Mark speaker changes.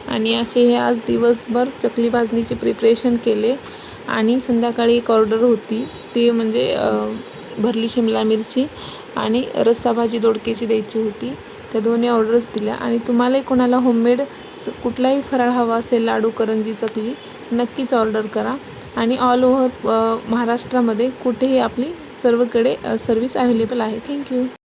Speaker 1: आणि असे हे आज दिवसभर चकली भाजणीचे प्रिपरेशन केले. आणि संध्याकाळी एक ऑर्डर होती, ती म्हणजे भरली शिमला मिरची आणि रस्सा भाजी दोडक्याची द्यायची होती. त्या दोन्ही ऑर्डर्स दिल्या. आणि तुम्हालाही कोणाला होममेड कुठलाही फराळ हवा असेल, लाडू, करंजी, चकली, नक्कीच ऑर्डर करा. आणि ऑल ओव्हर महाराष्ट्रामध्ये कुठेही आपली सर्वकडे सर्विस अवेलेबल आहे. थँक्यू.